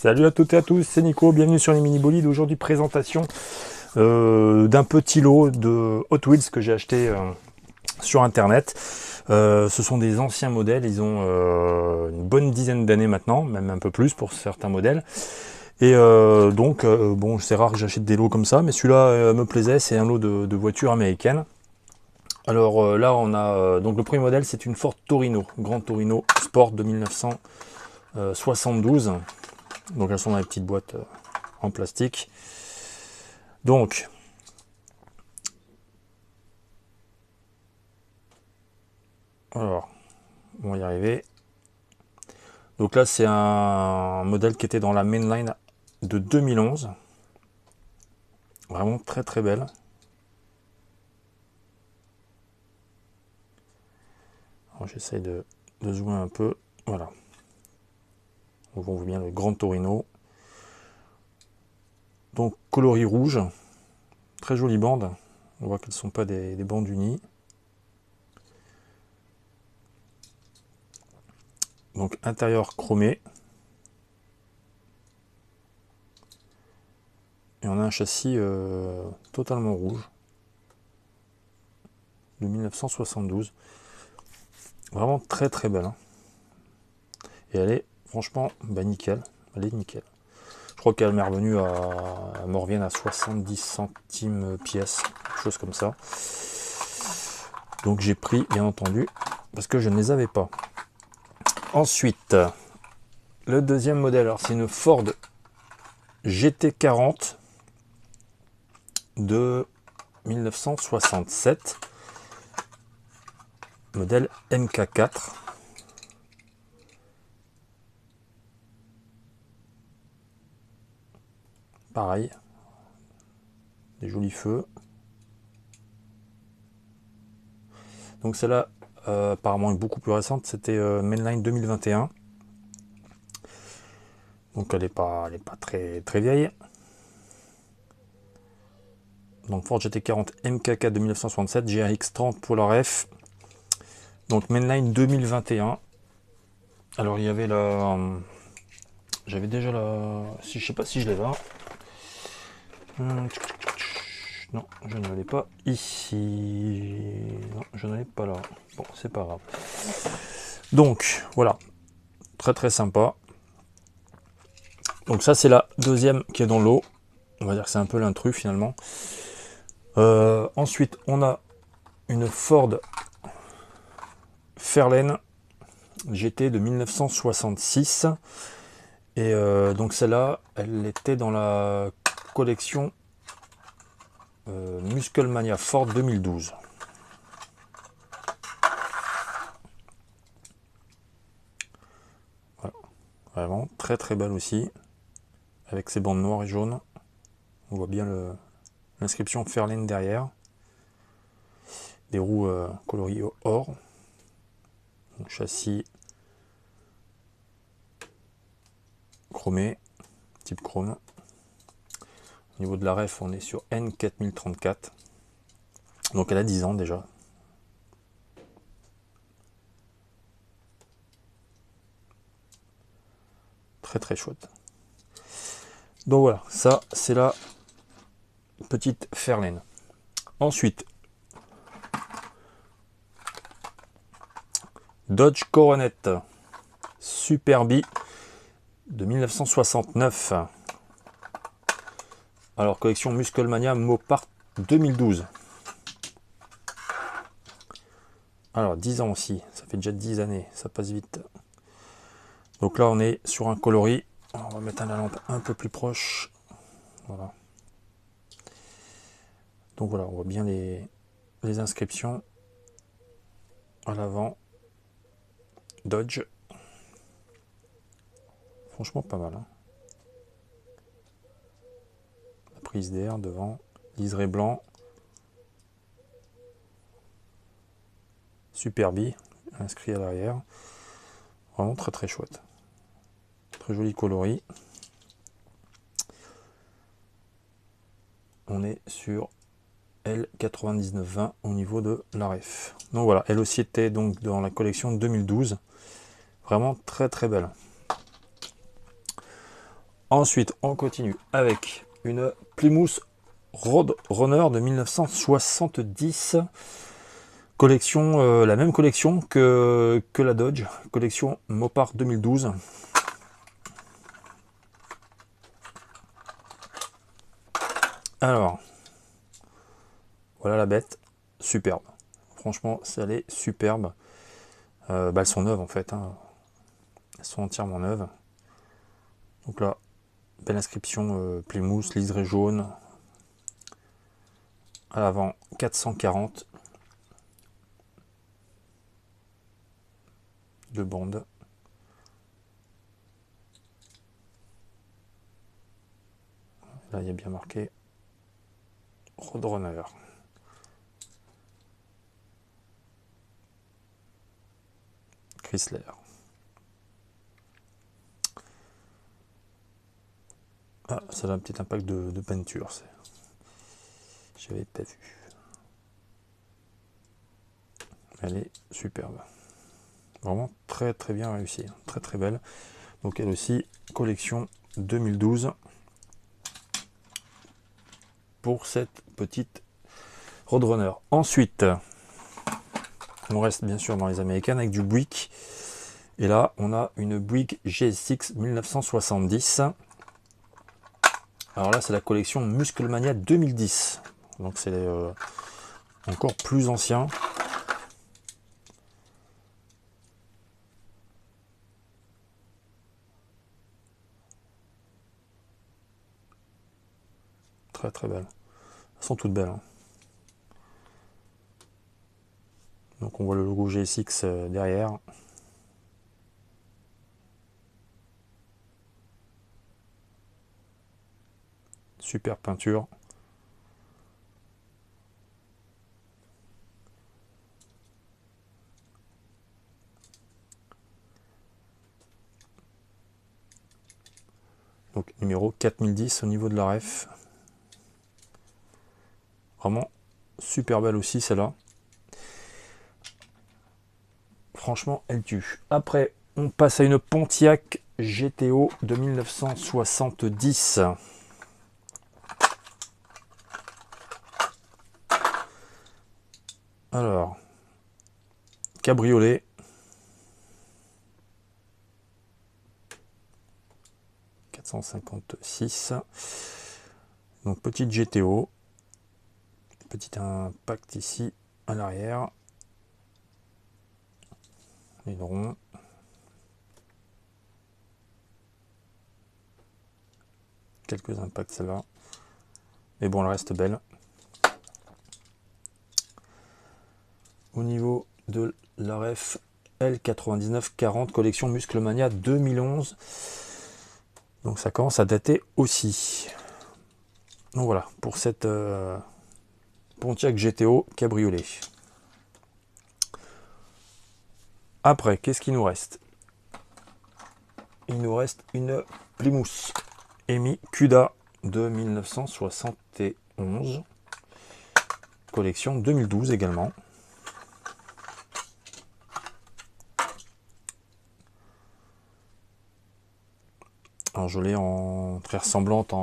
Salut à toutes et à tous, c'est Nico, bienvenue sur les mini bolides. Aujourd'hui présentation d'un petit lot de Hot Wheels que j'ai acheté sur internet. Ce sont des anciens modèles, ils ont une bonne dizaine d'années maintenant, même un peu plus pour certains modèles. Et bon, c'est rare que j'achète des lots comme ça, mais celui-là me plaisait, c'est un lot de voitures américaines. Alors là on a, donc le premier modèle c'est une Ford Torino, Grand Torino Sport de 1972. Donc elles sont dans les petites boîtes en plastique. Donc, alors, on va y arriver. Donc là, c'est un modèle qui était dans la mainline de 2011. Vraiment très très belle. J'essaye de zoomer un peu. Voilà. On voit bien le Grand Torino. Donc coloris rouge. Très jolie bande. On voit qu'elles ne sont pas des bandes unies. Donc intérieur chromé. Et on a un châssis totalement rouge. De 1972. Vraiment très très belle. Hein. Et elle est franchement nickel. Elle est nickel. Je crois qu'elle m'est revenue elle me revient à 70 centimes pièce, quelque chose comme ça. Donc j'ai pris, bien entendu, parce que je ne les avais pas. Ensuite, le deuxième modèle, alors c'est une Ford GT40 de 1967, modèle MK4. Pareil, des jolis feux. Donc celle-là, apparemment est beaucoup plus récente, c'était Mainline 2021. Donc elle n'est pas très très vieille. Donc Ford GT40 MK4 de 1967, GRX 30 pour la F. Donc Mainline 2021. Alors il y avait la... J'avais déjà la... Je sais pas si je l'avais. Non, je ne l'ai pas ici. Non, je ne l'ai pas là. Bon, c'est pas grave. Donc, voilà. Très très sympa. Donc ça, c'est la deuxième qui est dans l'eau. On va dire que c'est un peu l'intrus finalement. Ensuite, on a une Ford Fairlane GT de 1966. Et donc celle-là, elle était dans la collection Musclemania Ford 2012. Voilà. Vraiment très très belle aussi, avec ses bandes noires et jaunes. On voit bien l'inscription Fairlane derrière. Des roues coloris au or. Donc, châssis chromé, type chrome. Au niveau de la ref, on est sur N4034. Donc elle a 10 ans déjà. Très très chouette. Donc voilà, ça c'est la petite Fairlane. Ensuite, Dodge Coronet Superbee de 1969. Alors collection Musclemania Mopar 2012. Alors 10 ans aussi, ça fait déjà 10 années, ça passe vite. Donc là on est sur un coloris, on va mettre la lampe un peu plus proche. Voilà. Donc voilà, on voit bien les inscriptions à l'avant. Dodge. Franchement pas mal. Hein. La prise d'air devant, liseré blanc. Superbee, inscrit à l'arrière. Vraiment très très chouette. Très joli coloris. On est sur L9920 au niveau de la ref. Donc voilà, elle aussi était donc dans la collection 2012. Vraiment très très belle. Ensuite, on continue avec une Plymouth Roadrunner de 1970. Collection, la même collection que la Dodge, collection Mopar 2012. Alors, voilà la bête, superbe. Franchement, elle est superbe. Elles sont neuves en fait, hein. Elles sont entièrement neuves. Donc là, belle inscription Plymouth, liseré jaune. À l'avant, 440 de bande. Là, il y a bien marqué Roadrunner. Chrysler. Ah, ça a un petit impact de peinture. J'avais pas vu. Elle est superbe. Vraiment très très bien réussie. Très très belle. Donc elle aussi, collection 2012. Pour cette petite Roadrunner. Ensuite, on reste bien sûr dans les américaines avec du Buick. Et là, on a une Buick GSX 1970. Alors là, c'est la collection Musclemania 2010. Donc c'est encore plus ancien. Très très belles. Elles sont toutes belles, hein. Donc on voit le logo GSX derrière. Super peinture. Donc numéro 4010 au niveau de la ref. Vraiment super belle aussi celle-là. Franchement, elle tue. Après, on passe à une Pontiac GTO de 1970. Alors, cabriolet. 456. Donc petite GTO. Petit impact ici à l'arrière. Aileron. Quelques impacts celle-là. Mais bon, elle reste belle. Au niveau de la ref L9940, collection Musclemania 2011. Donc ça commence à dater aussi. Donc voilà, pour cette Pontiac GTO cabriolet. Après, qu'est-ce qu'il nous reste? Il nous reste une Plymouth EMI CUDA de 1971. Collection 2012 également. Alors je l'ai en très ressemblante,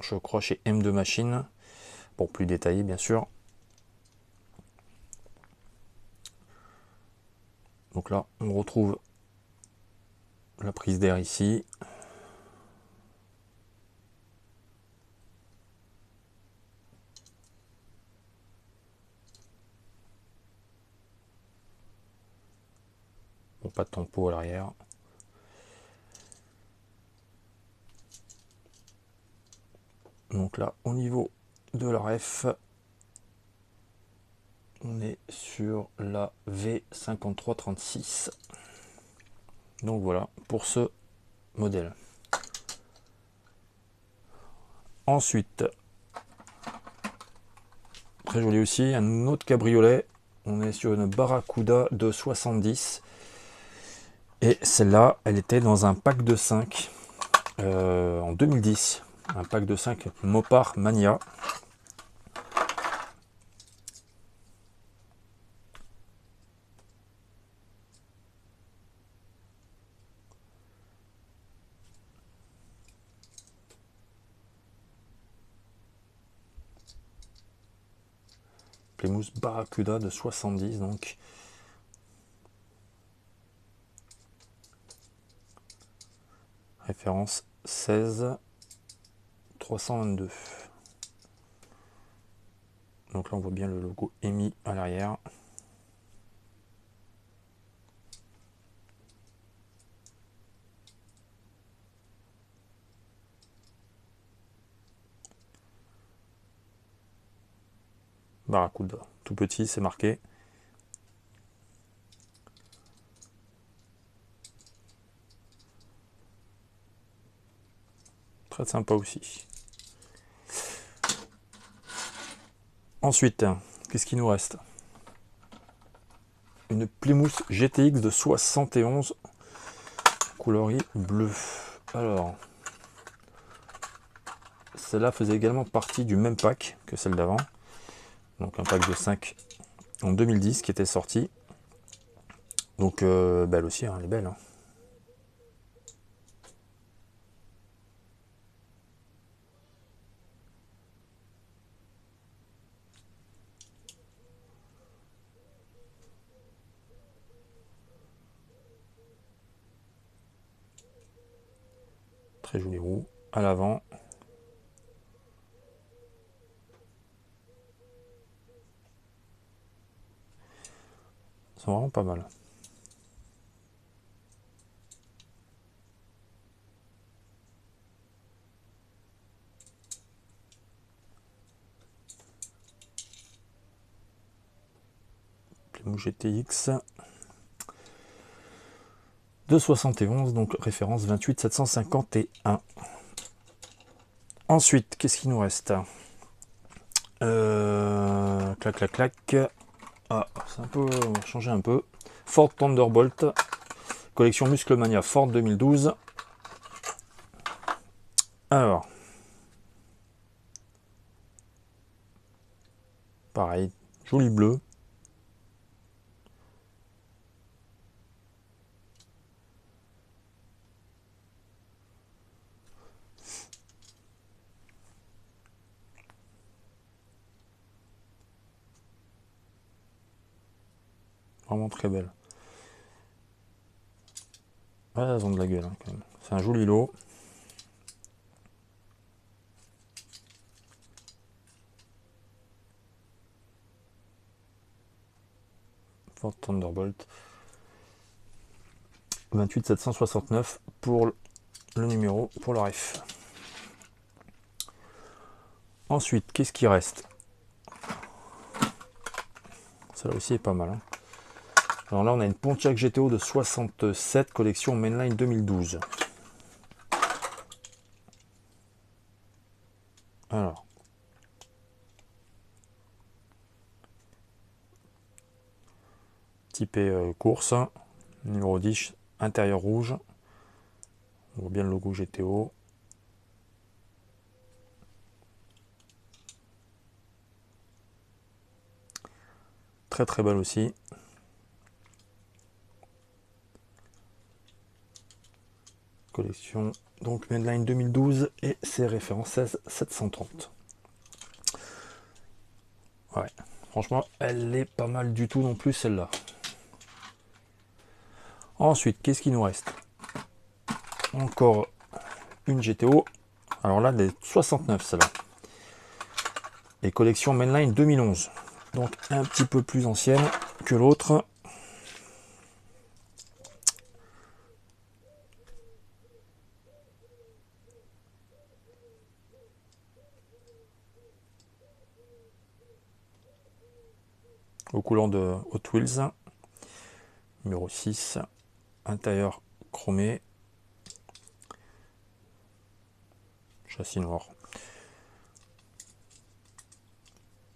je crois chez M2 Machine. Bon, plus détaillé bien sûr. Donc là, on retrouve la prise d'air ici. Bon, pas de tempo à l'arrière. Donc là, au niveau de la ref, on est sur la V5336. Donc voilà, pour ce modèle. Ensuite, très joli aussi, un autre cabriolet. On est sur une Barracuda de 70. Et celle-là, elle était dans un pack de 5 en 2010. Un pack de 5 Mopar Mania. Plymouth Barracuda de 70 donc. Référence 16 322. Donc là on voit bien le logo EMI à l'arrière. Barracuda, tout petit, c'est marqué. Très sympa aussi. Ensuite, qu'est-ce qu'il nous reste? Une Plymouth GTX de 71, coloris bleu. Alors, celle-là faisait également partie du même pack que celle d'avant. Donc un pack de 5 en 2010 qui était sorti. Donc belle aussi, hein, elle est belle. Hein. Très jolie roue à l'avant. Ils sont vraiment pas mal. Plymouth GTX de 71, donc référence 28 751. Ensuite, qu'est-ce qu'il nous reste? Clac, clac, clac. Ah, c'est un peu, on va changer un peu. Ford Thunderbolt, collection Musclemania Ford 2012. Alors, pareil, joli bleu. Vraiment très belle. Ouais, elles ont de la gueule hein, quand même. C'est un joli lot. Ford Thunderbolt. 28 769 pour le numéro, pour le ref. Ensuite, qu'est-ce qui reste? Celle-là aussi est pas mal. Hein. Alors là, on a une Pontiac GTO de 67, collection Mainline 2012. Alors. Typé course, numéro 10, intérieur rouge. On voit bien le logo GTO. Très très belle aussi. Collection donc Mainline 2012 et c'est référence 16 730. Ouais, franchement, elle est pas mal du tout non plus celle-là. Ensuite, qu'est-ce qu'il nous reste? Encore une GTO. Alors là, des 69 celle-là. Et collection Mainline 2011. Donc un petit peu plus ancienne que l'autre. Aux couleurs de Hot Wheels. Numéro 6. Intérieur chromé. Châssis noir.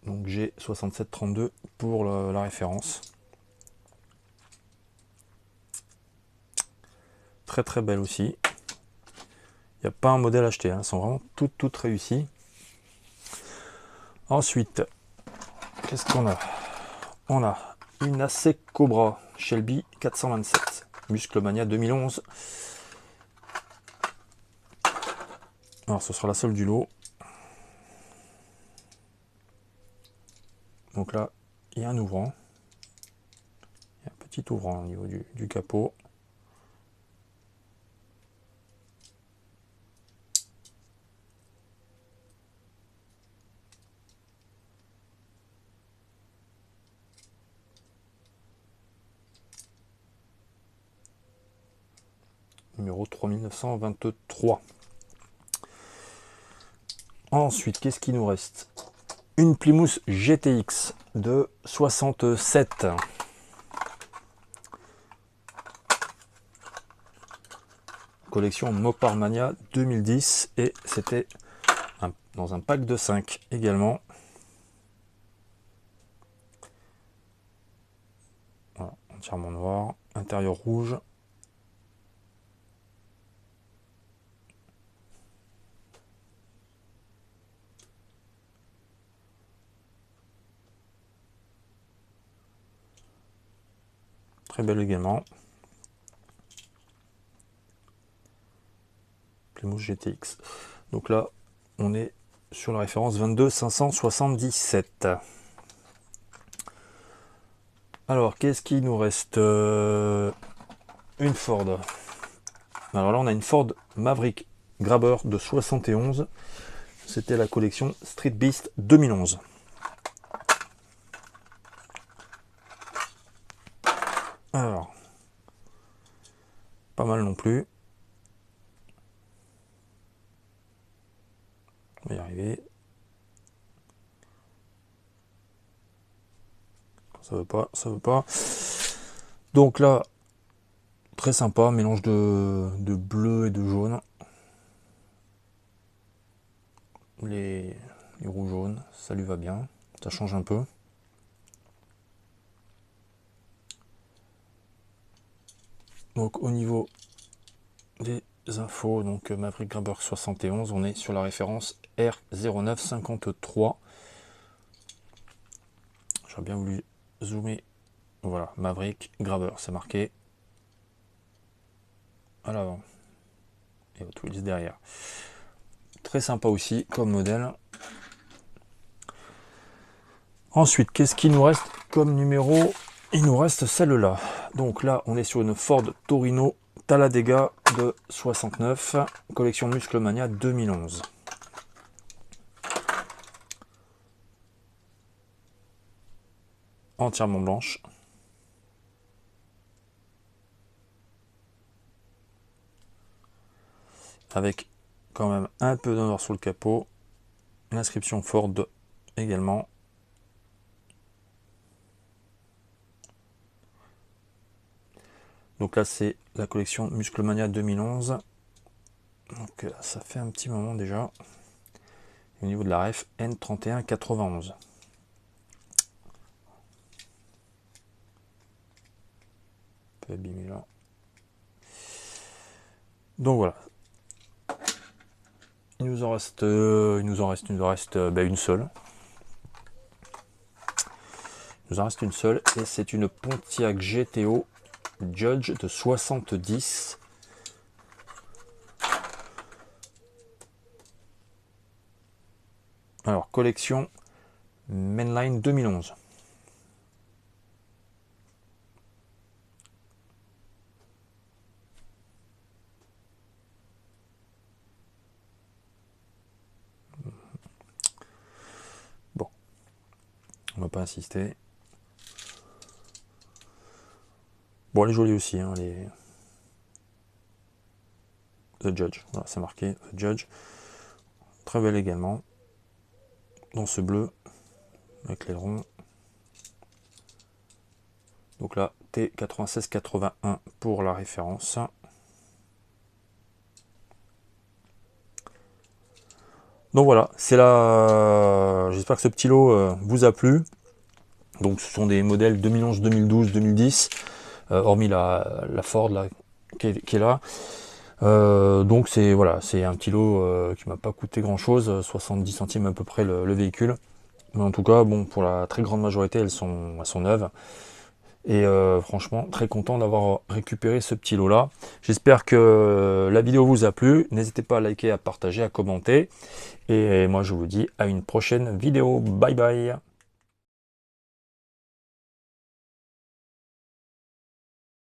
Donc j'ai 6732 pour la référence. Très très belle aussi. Il n'y a pas un modèle acheté, hein. Elles sont vraiment toutes réussies. Ensuite, qu'est-ce qu'on a? On a une AC Cobra Shelby 427, Musclemania 2011. Alors ce sera la seule du lot. Donc là, il y a un ouvrant. Il y a un petit ouvrant au niveau du capot. Numéro 3923. Ensuite, qu'est-ce qu'il nous reste? Une Plymouth GTX de 67. Collection Mopar Mania 2010. Et c'était dans un pack de 5 également. Voilà, entièrement noir. Intérieur rouge. Très belle également. Plymouth GTX. Donc là, on est sur la référence 22577. Alors, qu'est-ce qu'il nous reste? Une Ford. Alors là, on a une Ford Maverick Grabber de 71. C'était la collection Street Beast 2011. Alors, pas mal non plus. On va y arriver. Ça veut pas, ça veut pas. Donc là, très sympa, mélange de bleu et de jaune. Les roues jaunes, ça lui va bien. Ça change un peu. Donc au niveau des infos, donc Maverick Grabber 71, on est sur la référence R0953. J'aurais bien voulu zoomer. Voilà, Maverick Grabber, c'est marqué à l'avant. Et Hot Wheels derrière. Très sympa aussi comme modèle. Ensuite, qu'est-ce qu'il nous reste comme numéro? Il nous reste celle-là. Donc là, on est sur une Ford Torino Talladega de 69, collection Musclemania 2011. Entièrement blanche. Avec quand même un peu d'honneur sur le capot. L'inscription Ford également. Donc là, c'est la collection Musclemania 2011. Donc ça fait un petit moment déjà. Au niveau de la ref, N3191. Un peu abîmé là. Donc voilà. Il nous en reste une seule. Il nous en reste une seule et c'est une Pontiac GTO Judge de 70. Alors, collection Mainline 2011. Bon, on va pas insister. Bon, elle est jolie aussi, hein, les The Judge. Voilà, c'est marqué The Judge. Très belle également. Dans ce bleu, avec l'aileron. Donc là, T9681 pour la référence. Donc voilà, c'est là. J'espère que ce petit lot vous a plu. Donc ce sont des modèles 2011, 2012, 2010, hormis la Ford là, qui est là. Donc c'est voilà, c'est un petit lot qui m'a pas coûté grand chose, 70 centimes à peu près le véhicule. Mais en tout cas, bon, pour la très grande majorité, elles sont neuves. Et franchement, très content d'avoir récupéré ce petit lot là. J'espère que la vidéo vous a plu. N'hésitez pas à liker, à partager, à commenter. Et moi, je vous dis à une prochaine vidéo. Bye bye.